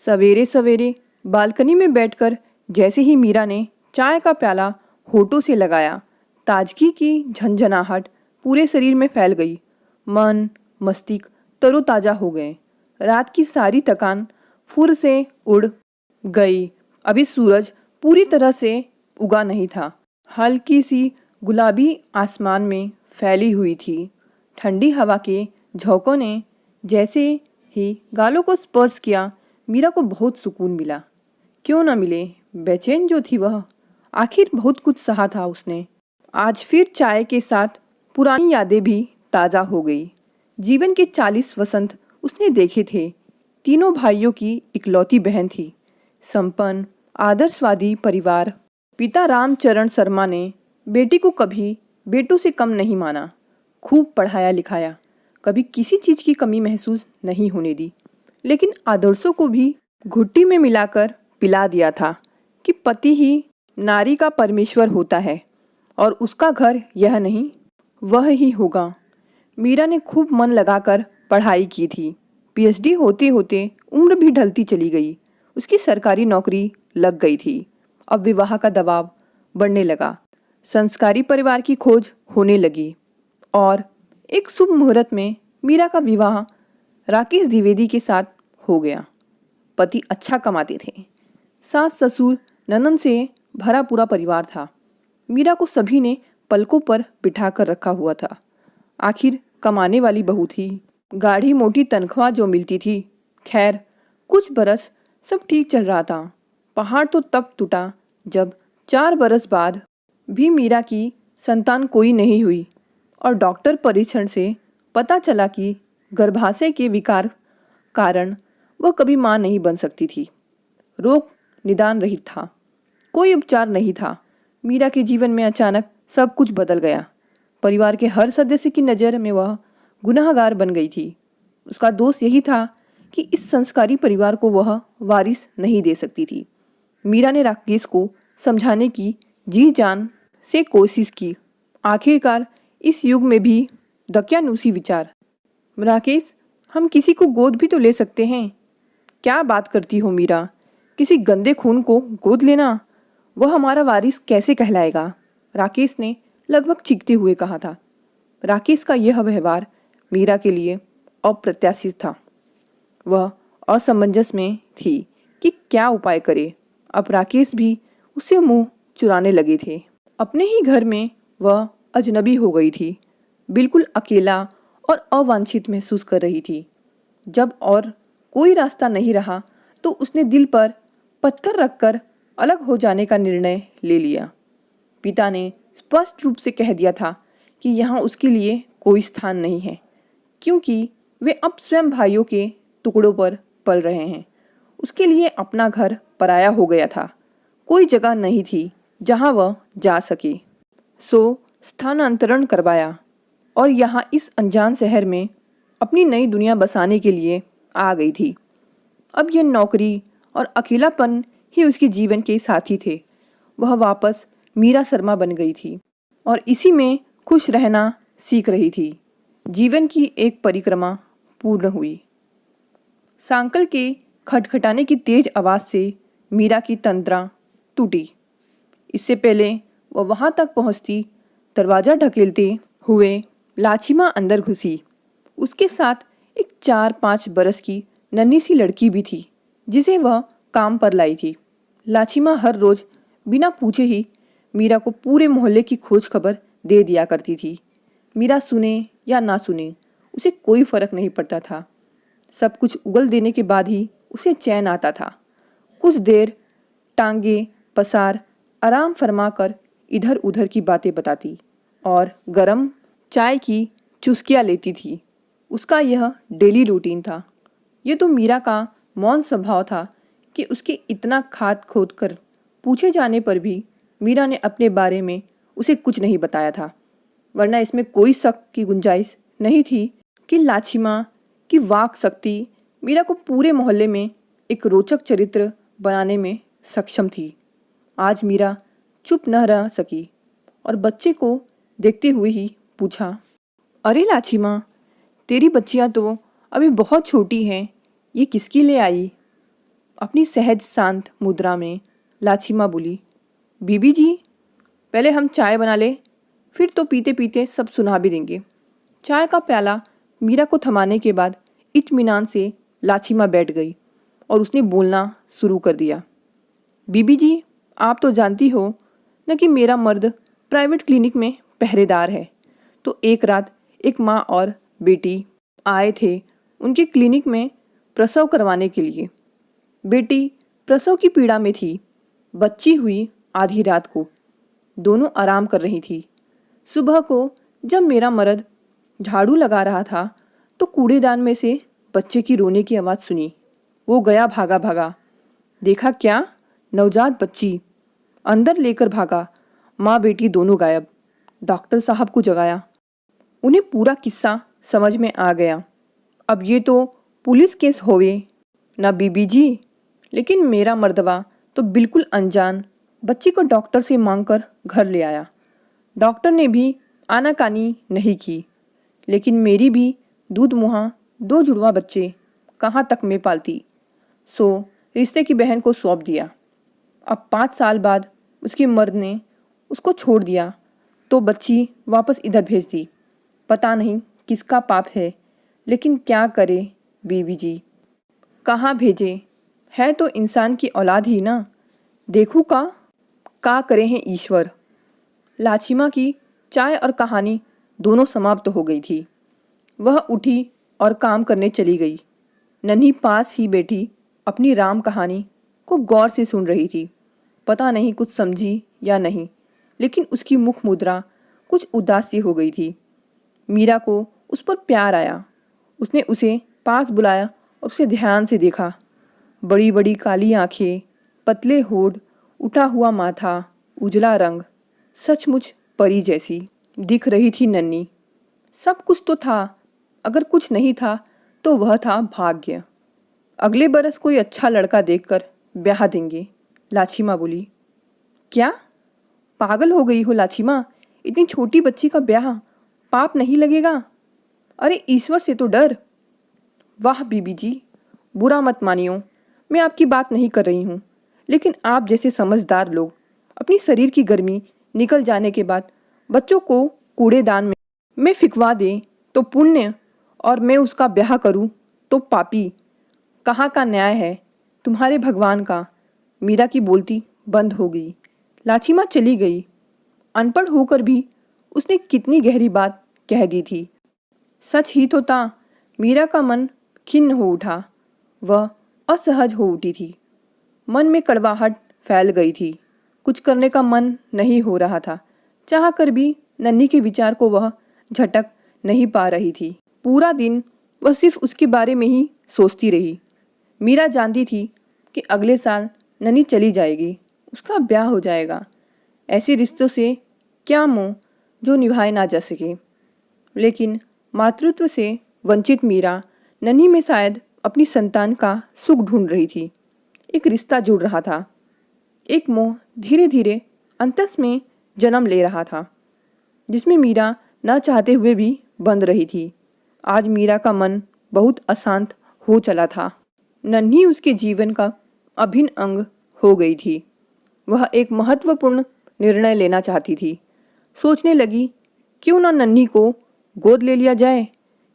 सवेरे सवेरे बालकनी में बैठकर जैसे ही मीरा ने चाय का प्याला होठों से लगाया, ताजगी की झंझनाहट पूरे शरीर में फैल गई। मन मस्तिष्क तरोताजा हो गए। रात की सारी थकान फुर से उड़ गई। अभी सूरज पूरी तरह से उगा नहीं था। हल्की सी गुलाबी आसमान में फैली हुई थी। ठंडी हवा के झोंकों ने जैसे ही गालों को स्पर्श किया, मीरा को बहुत सुकून मिला। क्यों न मिले, बेचैन जो थी वह, आखिर बहुत कुछ सहा था उसने। आज फिर चाय के साथ पुरानी यादें भी ताज़ा हो गई। जीवन के 40 वसंत उसने देखे थे। तीनों भाइयों की इकलौती बहन थी। संपन्न आदर्शवादी परिवार। पिता रामचरण शर्मा ने बेटी को कभी बेटों से कम नहीं माना। खूब पढ़ाया लिखाया, कभी किसी चीज़ की कमी महसूस नहीं होने दी। लेकिन आदर्शों को भी घुट्टी में मिलाकर पिला दिया था कि पति ही नारी का परमेश्वर होता है और उसका घर यह नहीं वह ही होगा। मीरा ने खूब मन लगाकर पढ़ाई की थी। पीएचडी होते होते उम्र भी ढलती चली गई। उसकी सरकारी नौकरी लग गई थी। अब विवाह का दबाव बढ़ने लगा। संस्कारी परिवार की खोज होने लगी और एक शुभ मुहूर्त में मीरा का विवाह राकेश द्विवेदी के साथ हो गया। पति अच्छा कमाते थे। सास ससुर ननद से भरा पूरा परिवार था। मीरा को सभी ने पलकों पर बिठा कर रखा हुआ था। आखिर कमाने वाली बहू थी। गाढ़ी मोटी तनख्वाह जो मिलती थी। खैर, कुछ बरस सब ठीक चल रहा था। पहाड़ तो तब टूटा जब 4 बरस बाद भी मीरा की संतान कोई नहीं हुई और डॉक्टर परीक्षण से पता चला कि गर्भाशय के विकार कारण वह कभी मां नहीं बन सकती थी। रोग निदान रहित था। कोई उपचार नहीं था। मीरा के जीवन में अचानक सब कुछ बदल गया। परिवार के हर सदस्य की नज़र में वह गुनाहगार बन गई थी। उसका दोष यही था कि इस संस्कारी परिवार को वह वारिस नहीं दे सकती थी। मीरा ने राकेश को समझाने की जी जान से कोशिश की। आखिरकार इस युग में भी दकियानूसी विचार। राकेश, हम किसी को गोद भी तो ले सकते हैं। क्या बात करती हो मीरा, किसी गंदे खून को गोद लेना, वह हमारा वारिस कैसे कहलाएगा? राकेश ने लगभग चीखते हुए कहा था। राकेश का यह व्यवहार मीरा के लिए अप्रत्याशित था। वह असमंजस में थी कि क्या उपाय करे। अब राकेश भी उससे मुंह चुराने लगे थे। अपने ही घर में वह अजनबी हो गई थी। बिल्कुल अकेला और अवांछित महसूस कर रही थी। जब और कोई रास्ता नहीं रहा तो उसने दिल पर पत्थर रखकर अलग हो जाने का निर्णय ले लिया। पिता ने स्पष्ट रूप से कह दिया था कि यहाँ उसके लिए कोई स्थान नहीं है, क्योंकि वे अब स्वयं भाइयों के टुकड़ों पर पल रहे हैं। उसके लिए अपना घर पराया हो गया था। कोई जगह नहीं थी जहाँ वह जा सके। सो स्थानांतरण करवाया और यहाँ इस अनजान शहर में अपनी नई दुनिया बसाने के लिए आ गई थी। अब यह नौकरी और अकेलापन ही उसके जीवन के साथी थे। वह वापस मीरा शर्मा बन गई थी और इसी में खुश रहना सीख रही थी। जीवन की एक परिक्रमा पूर्ण हुई। सांकल के खटखटाने की तेज आवाज़ से मीरा की तंद्रा टूटी। इससे पहले वह वहाँ तक पहुँचती, दरवाज़ा ढकेलते हुए लाचिमा अंदर घुसी। उसके साथ एक 4-5 बरस की नन्ही सी लड़की भी थी, जिसे वह काम पर लाई थी। लाचिमा हर रोज़ बिना पूछे ही मीरा को पूरे मोहल्ले की खोज खबर दे दिया करती थी। मीरा सुने या ना सुने, उसे कोई फर्क नहीं पड़ता था। सब कुछ उगल देने के बाद ही उसे चैन आता था। कुछ देर टांगे पसार आराम फरमाकर इधर उधर की बातें बताती और गरम चाय की चुस्कियाँ लेती थी। उसका यह डेली रूटीन था। ये तो मीरा का मौन स्वभाव था कि उसके इतना खाद खोद कर पूछे जाने पर भी मीरा ने अपने बारे में उसे कुछ नहीं बताया था। वरना इसमें कोई शक की गुंजाइश नहीं थी कि लाचिमा की वाक शक्ति मीरा को पूरे मोहल्ले में एक रोचक चरित्र बनाने में सक्षम थी। आज मीरा चुप न रह सकी और बच्चे को देखते हुए ही पूछा, अरे लाचिमा, तेरी बच्चियाँ तो अभी बहुत छोटी हैं, ये किसकी ले आई? अपनी सहज शांत मुद्रा में लाछिमा बोली, बीबी जी, पहले हम चाय बना ले, फिर तो पीते पीते सब सुना भी देंगे। चाय का प्याला मीरा को थमाने के बाद इत्मीनान से लाछिमा बैठ गई और उसने बोलना शुरू कर दिया। बीबी जी, आप तो जानती हो न कि मेरा मर्द प्राइवेट क्लिनिक में पहरेदार है। तो एक रात एक माँ और बेटी आए थे उनके क्लिनिक में प्रसव करवाने के लिए। बेटी प्रसव की पीड़ा में थी। बच्ची हुई आधी रात को। दोनों आराम कर रही थी। सुबह को जब मेरा मर्द झाड़ू लगा रहा था तो कूड़ेदान में से बच्चे की रोने की आवाज़ सुनी। वो गया भागा भागा। देखा क्या, नवजात बच्ची। अंदर लेकर भागा। माँ बेटी दोनों गायब। डॉक्टर साहब को जगाया। उन्हें पूरा किस्सा समझ में आ गया। अब ये तो पुलिस केस होवे ना बीबी जी, लेकिन मेरा मर्दवा तो बिल्कुल अनजान बच्ची को डॉक्टर से मांगकर घर ले आया। डॉक्टर ने भी आनाकानी नहीं की, लेकिन मेरी भी दूध मुहा 2 जुड़वा बच्चे कहाँ तक मैं पालती। सो रिश्ते की बहन को सौंप दिया। अब 5 साल बाद उसके मर्द ने उसको छोड़ दिया तो बच्ची वापस इधर भेज दी। पता नहीं किसका पाप है, लेकिन क्या करे बीबी जी, कहाँ भेजे। है तो इंसान की औलाद ही ना। देखू का करे हैं ईश्वर। लाछिमा की चाय और कहानी दोनों समाप्त हो गई थी। वह उठी और काम करने चली गई। नन्ही पास ही बैठी अपनी राम कहानी को गौर से सुन रही थी। पता नहीं कुछ समझी या नहीं, लेकिन उसकी मुख मुद्रा कुछ उदास सी हो गई थी। मीरा को उस पर प्यार आया। उसने उसे पास बुलाया और उसे ध्यान से देखा। बड़ी बड़ी काली आंखें, पतले होठ, उठा हुआ माथा, उजला रंग, सचमुच परी जैसी दिख रही थी नन्ही। सब कुछ तो था, अगर कुछ नहीं था तो वह था भाग्य। अगले बरस कोई अच्छा लड़का देखकर ब्याह देंगे, लाछिमा बोली। क्या पागल हो गई हो लाछिमा? इतनी छोटी बच्ची का ब्याह पाप नहीं लगेगा? अरे ईश्वर से तो डर। वाह बीबी जी, बुरा मत मानियो, मैं आपकी बात नहीं कर रही हूँ, लेकिन आप जैसे समझदार लोग अपनी शरीर की गर्मी निकल जाने के बाद बच्चों को कूड़ेदान में फिकवा दें तो पुण्य, और मैं उसका ब्याह करूँ तो पापी। कहाँ का न्याय है तुम्हारे भगवान का? मीरा की बोलती बंद हो गई। लाछिमा चली गई। अनपढ़ होकर भी उसने कितनी गहरी बात कह दी थी। सच ही तो था, मीरा का मन खिन्न हो उठा। वह असहज हो उठी थी। मन में कड़वाहट फैल गई थी। कुछ करने का मन नहीं हो रहा था। चाह कर भी नन्ही के विचार को वह झटक नहीं पा रही थी। पूरा दिन वह सिर्फ उसके बारे में ही सोचती रही। मीरा जानती थी कि अगले साल नन्ही चली जाएगी, उसका ब्याह हो जाएगा। ऐसे रिश्तों से क्या मोह जो निभाए ना जा सके। लेकिन मातृत्व से वंचित मीरा नन्ही में शायद अपनी संतान का सुख ढूंढ रही थी। एक रिश्ता जुड़ रहा था। एक मोह धीरे धीरे अंतस में जन्म ले रहा था, जिसमें मीरा न चाहते हुए भी बंध रही थी। आज मीरा का मन बहुत अशांत हो चला था। नन्ही उसके जीवन का अभिन्न अंग हो गई थी। वह एक महत्वपूर्ण निर्णय लेना चाहती थी। सोचने लगी, क्यों ना नन्ही को गोद ले लिया जाए।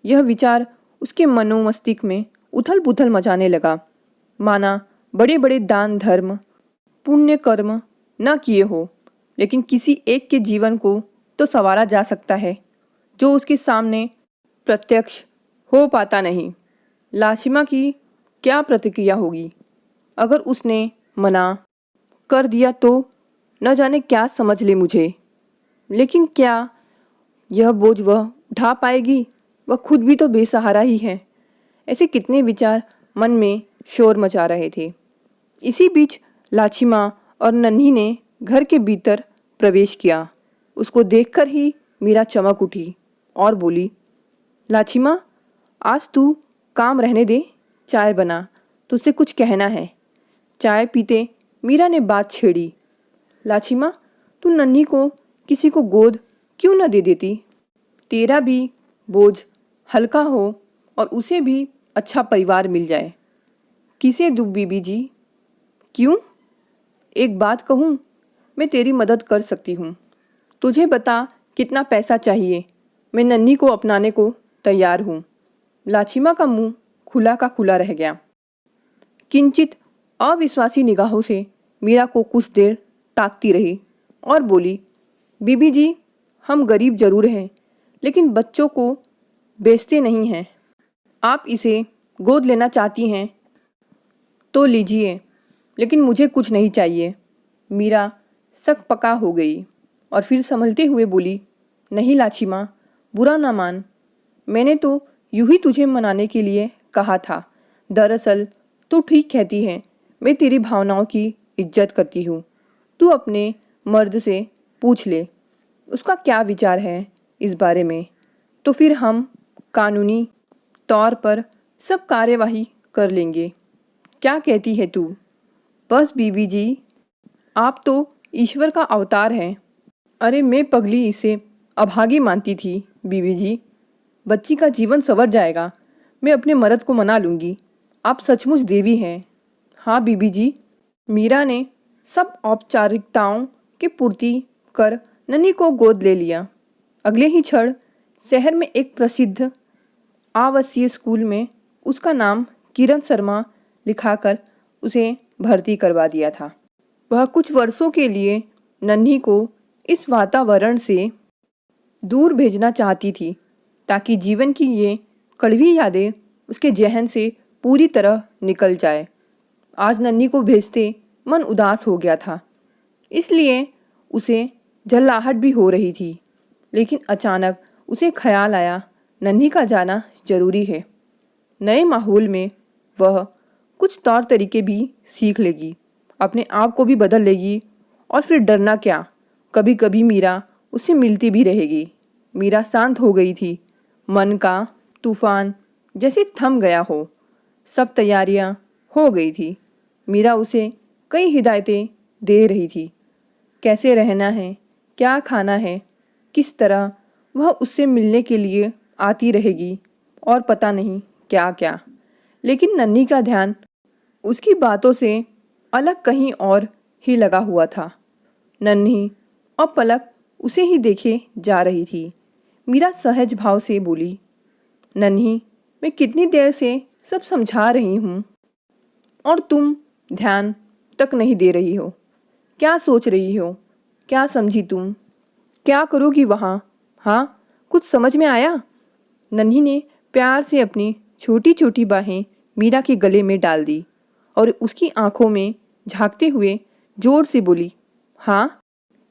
यह विचार उसके मनोमस्तिष्क में उथल पुथल मचाने लगा। माना बड़े बड़े दान धर्म पुण्य कर्म न किए हो, लेकिन किसी एक के जीवन को तो संवारा जा सकता है जो उसके सामने प्रत्यक्ष हो पाता नहीं। लाछिमा की क्या प्रतिक्रिया होगी? अगर उसने मना कर दिया तो न जाने क्या समझ ले मुझे। लेकिन क्या यह बोझ वह उठा पाएगी? वह खुद भी तो बेसहारा ही है। ऐसे कितने विचार मन में शोर मचा रहे थे। इसी बीच लाछिमा और नन्ही ने घर के भीतर प्रवेश किया। उसको देखकर ही मीरा चमक उठी और बोली, लाछिमा, आज तू काम रहने दे, चाय बना, तुझसे कुछ कहना है। चाय पीते मीरा ने बात छेड़ी, लाछिमा, तू नन्ही को किसी को गोद क्यों न दे देती? तेरा भी बोझ हल्का हो और उसे भी अच्छा परिवार मिल जाए। किसे दूँ बीबी जी? क्यों? एक बात कहूँ, मैं तेरी मदद कर सकती हूँ। तुझे बता कितना पैसा चाहिए, मैं नन्ही को अपनाने को तैयार हूँ। लाछिमा का मुंह खुला का खुला रह गया। किंचित अविश्वासी निगाहों से मीरा को कुछ देर ताकती रही और बोली, बीबी जी, हम गरीब जरूर हैं, लेकिन बच्चों को बेचते नहीं हैं। आप इसे गोद लेना चाहती हैं तो लीजिए, लेकिन मुझे कुछ नहीं चाहिए। मीरा सक पका हो गई और फिर संभलते हुए बोली, नहीं लाछिमा, बुरा ना मान। मैंने तो यूं ही तुझे मनाने के लिए कहा था। दरअसल तू ठीक कहती है, मैं तेरी भावनाओं की इज्जत करती हूँ। तू अपने मर्द से पूछ ले, उसका क्या विचार है इस बारे में, तो फिर हम कानूनी तौर पर सब कार्यवाही कर लेंगे। क्या कहती है तू? बस बीबी जी, आप तो ईश्वर का अवतार हैं। अरे मैं पगली इसे अभागी मानती थी बीबी जी। बच्ची का जीवन संवर जाएगा, मैं अपने मर्द को मना लूँगी। आप सचमुच देवी हैं। हाँ बीबी जी। मीरा ने सब औपचारिकताओं की पूर्ति कर नन्ही को गोद ले लिया। अगले ही क्षण शहर में एक प्रसिद्ध आवासीय स्कूल में उसका नाम किरण शर्मा लिखाकर उसे भर्ती करवा दिया था। वह कुछ वर्षों के लिए नन्ही को इस वातावरण से दूर भेजना चाहती थी, ताकि जीवन की ये कड़वी यादें उसके जहन से पूरी तरह निकल जाए। आज नन्ही को भेजते मन उदास हो गया था, इसलिए उसे झल्लाहट भी हो रही थी। लेकिन अचानक उसे ख्याल आया, नन्ही का जाना जरूरी है। नए माहौल में वह कुछ तौर तरीके भी सीख लेगी, अपने आप को भी बदल लेगी, और फिर डरना क्या, कभी कभी मीरा उससे मिलती भी रहेगी। मीरा शांत हो गई थी, मन का तूफान जैसे थम गया हो। सब तैयारियां हो गई थी। मीरा उसे कई हिदायतें दे रही थी, कैसे रहना है, क्या खाना है, किस तरह वह उससे मिलने के लिए आती रहेगी, और पता नहीं क्या क्या। लेकिन नन्ही का ध्यान उसकी बातों से अलग कहीं और ही लगा हुआ था। नन्ही और पलक उसे ही देखे जा रही थी। मीरा सहज भाव से बोली, नन्ही, मैं कितनी देर से सब समझा रही हूँ और तुम ध्यान तक नहीं दे रही हो। क्या सोच रही हो, क्या समझी तुम, क्या करोगी वहाँ? हाँ, कुछ समझ में आया? नन्ही ने प्यार से अपनी छोटी छोटी बाहें मीरा के गले में डाल दी और उसकी आंखों में झांकते हुए जोर से बोली, हाँ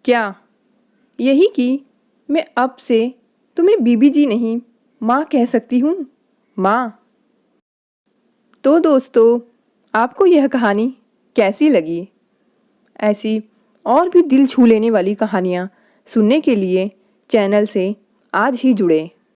क्या? यही कि मैं अब से तुम्हें बीबी जी नहीं, माँ कह सकती हूँ, माँ। तो दोस्तों, आपको यह कहानी कैसी लगी? ऐसी और भी दिल छू लेने वाली कहानियाँ सुनने के लिए चैनल से आज ही जुड़ें।